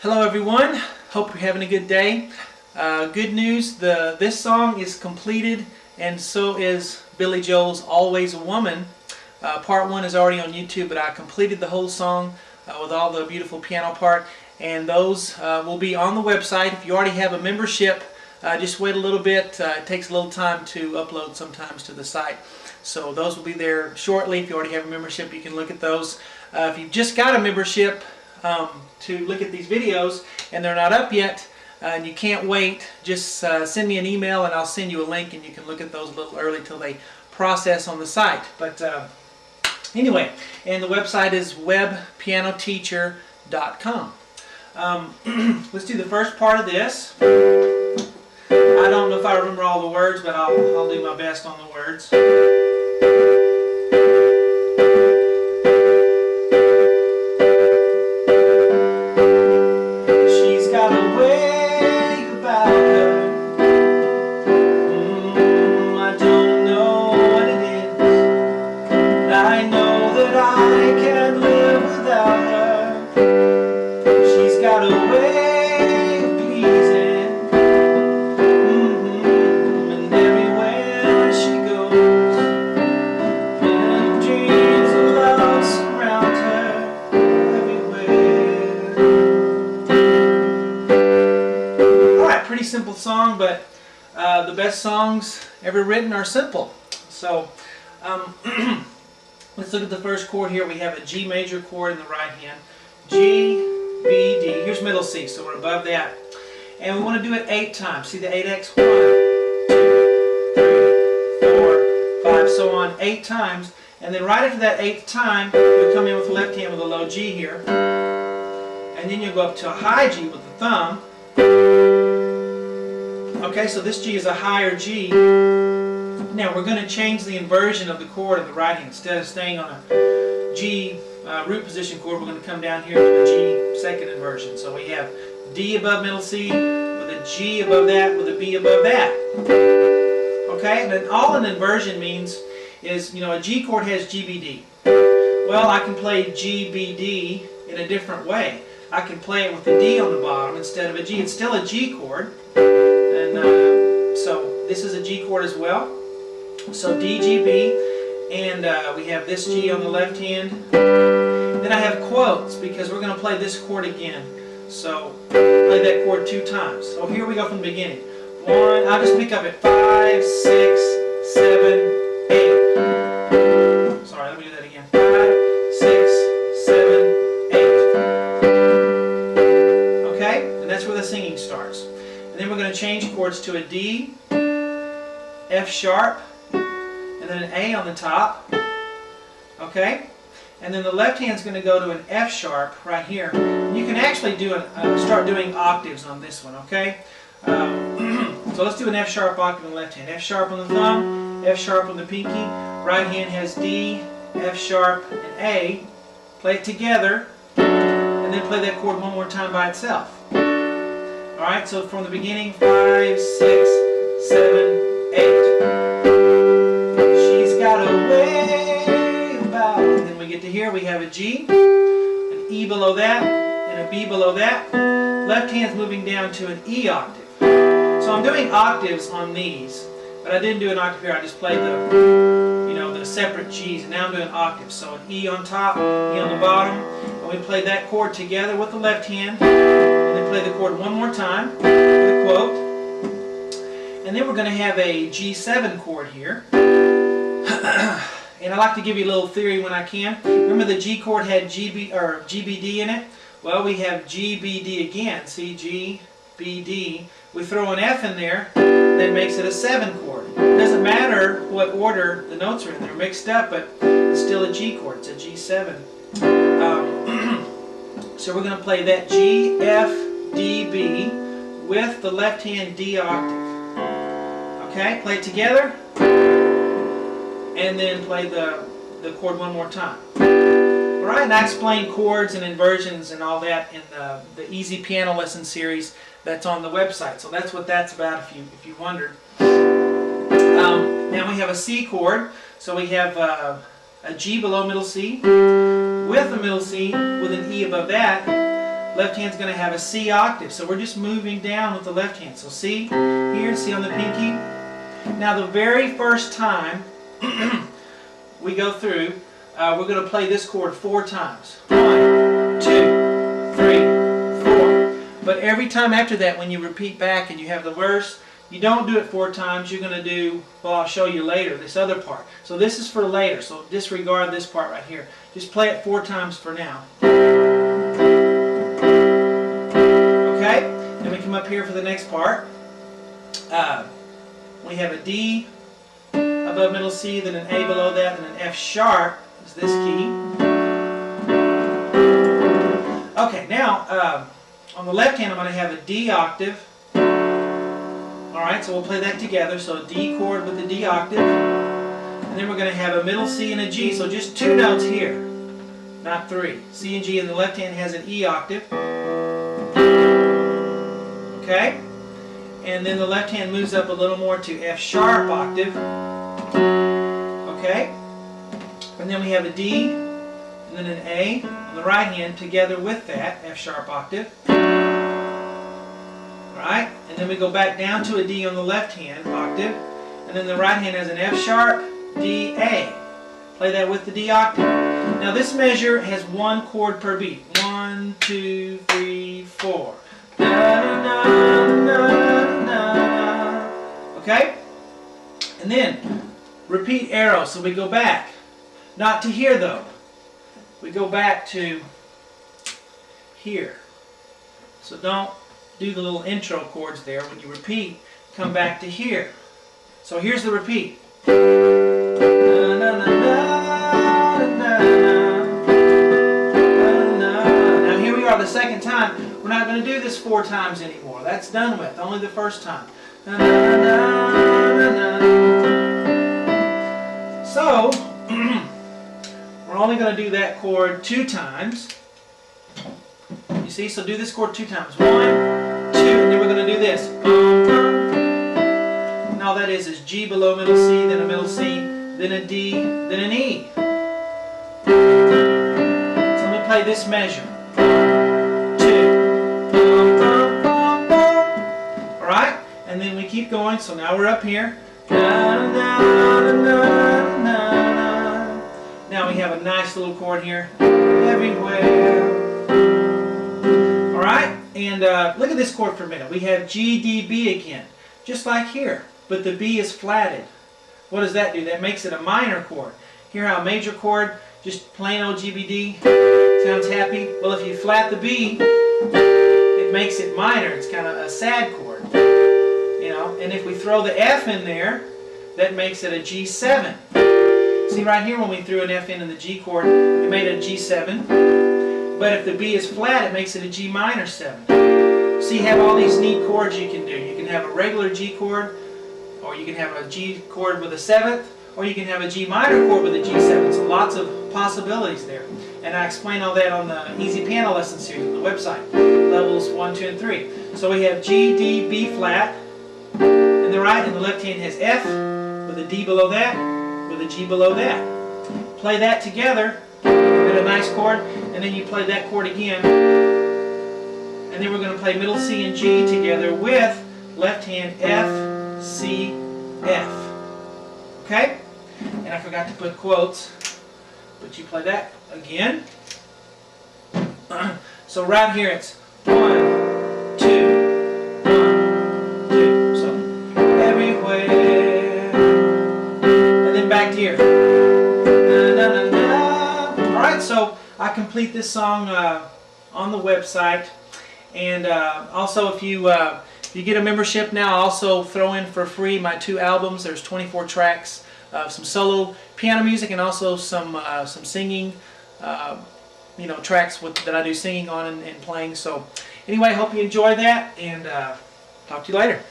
Hello everyone, hope you're having a good day. Good news, this song is completed and so is Billy Joel's Always a Woman. Part 1 is already on YouTube, but I completed the whole song with all the beautiful piano part, and those will be on the website. If you already have a membership, just wait a little bit. It takes a little time to upload sometimes to the site. So those will be there shortly. If you already have a membership, you can look at those. If you've just got a membership to look at these videos and they're not up yet and you can't wait, just send me an email and I'll send you a link and you can look at those a little early till they process on the site. But anyway, and the website is webpianoteacher.com. Let's do the first part of this. I don't know if I remember all the words, but I'll do my best on the words. She's got a way about her. I don't know what it is. I know that I can't live without her. She's got a way of pleasing. And everywhere she goes, dreams of love surround her everywhere. Alright, pretty simple song, but the best songs ever written are simple. So let's look at the first chord here. We have a G major chord in the right hand. G, B, D. Here's middle C, so we're above that. And we want to do it 8 times. See the 8x? 1, 2, 3, 4, 5, so on, 8 times. And then right after that 8th time, you'll come in with the left hand with a low G here. And then you'll go up to a high G with the thumb. Okay, so this G is a higher G. Now we're going to change the inversion of the chord of the right hand. Instead of staying on a G root position chord, we're going to come down here to a G second inversion. So we have D above middle C, with a G above that, with a B above that. Okay, and then all an inversion means is, a G chord has GBD. Well, I can play GBD in a different way. I can play it with a D on the bottom instead of a G. It's still a G chord. And so this is a G chord as well. So D, G, B, and we have this G on the left hand. Then I have quotes because we're going to play this chord again. So play that chord 2 times. So here we go from the beginning. 1, I'll just pick up at 5, 6, 7, 8. Sorry, let me do that again. 5, 6, 7, 8. Okay, and that's where the singing starts. And then we're going to change chords to a D, F sharp, and then an A on the top. Okay? And then the left hand's going to go to an F sharp right here. And you can actually do start doing octaves on this one, okay? So let's do an F sharp octave on the left hand. F sharp on the thumb, F sharp on the pinky. Right hand has D, F sharp, and A. Play it together, and then play that chord one more time by itself. Alright, so from the beginning, 5, 6, 7, 8. She's got a way about. And then we get to here, we have a G, an E below that, and a B below that. Left hand's moving down to an E octave. So I'm doing octaves on these, but I didn't do an octave here. I just played the separate G's, and now I'm doing octaves. So an E on top, E on the bottom, and we play that chord together with the left hand, and then play the chord one more time with a quote. And then we're going to have a G7 chord here. And I like to give you a little theory when I can. Remember the G chord had GBD in it? Well, we have GBD again. See, GBD. We throw an F in there, that makes it a 7 chord. It doesn't matter what order the notes are in. They're mixed up, but it's still a G chord. It's a G7. So we're going to play that G, F, D, B with the left hand D octave. Okay, play it together, and then play the chord one more time. Alright, and I explain chords and inversions and all that in the Easy Piano Lesson series that's on the website. So that's what that's about if you wondered. Now we have a C chord. So we have a G below middle C with a middle C with an E above that. left hand's going to have a C octave. So we're just moving down with the left hand. So C here, C on the pinky. Now the very first time we go through, we're going to play this chord 4 times. 1, 2, 3, 4. But every time after that, when you repeat back and you have the verse, you don't do it 4 times. You're going to do, well, I'll show you later, this other part. So this is for later. So disregard this part right here. Just play it 4 times for now. Okay? Then we come up here for the next part. We have a D above middle C, then an A below that, then an F sharp is this key. Okay, now on the left hand I'm going to have a D octave. Alright, so we'll play that together. So a D chord with a D octave. And then we're going to have a middle C and a G. So just 2 notes here, not 3. C and G, and the left hand has an E octave. Okay? And then the left hand moves up a little more to F sharp octave. Okay? And then we have a D and then an A on the right hand together with that F sharp octave. Alright? And then we go back down to a D on the left hand octave. And then the right hand has an F sharp, D, A. Play that with the D octave. Now this measure has 1 chord per beat. 1, 2, 3, 4. Da, da, da, da, da. Okay? And then repeat arrow. So we go back. Not to here though. We go back to here. So don't do the little intro chords there. When you repeat, come back to here. So here's the repeat. Now here we are the second time. We're not going to do this 4 times anymore. That's done with. Only the first time. So we're only going to do that chord 2 times. You see? So do this chord 2 times. 1, 2, and then we're going to do this. And all that is G below middle C, then a middle C, then a D, then an E. So let me play this measure. 1, 2. Alright? And then we keep going. So now we're up here. Now we have a nice little chord here. Everywhere. Alright? And look at this chord for a minute. We have G, D, B again. Just like here. But the B is flatted. What does that do? That makes it a minor chord. Hear how a major chord, just plain old G, B, D, sounds happy? Well, if you flat the B, it makes it minor. It's kind of a sad chord. You know? And if we throw the F in there, that makes it a G7. See right here when we threw an F in the G chord, it made a G7. But if the B is flat, it makes it a G minor 7. So you have all these neat chords you can do. You can have a regular G chord, or you can have a G chord with a 7th, or you can have a G minor chord with a G7. So lots of possibilities there. And I explain all that on the Easy Piano Lesson series on the website, levels 1, 2, and 3. So we have G, D, B flat, and the right and the left hand has F with a D below that, with a G below that. Play that together, get a nice chord, and then you play that chord again. And then we're going to play middle C and G together with left hand F, C, F. Okay? And I forgot to put quotes, but you play that again. So right here it's 1, 2, 1, 2. So everywhere. And then back to here. Alright, so I complete this song on the website. And also if you get a membership now, I'll also throw in for free my 2 albums. There's 24 tracks of some solo piano music and also some singing, you know, tracks that I do singing on and playing. So anyway, I hope you enjoy that, and talk to you later.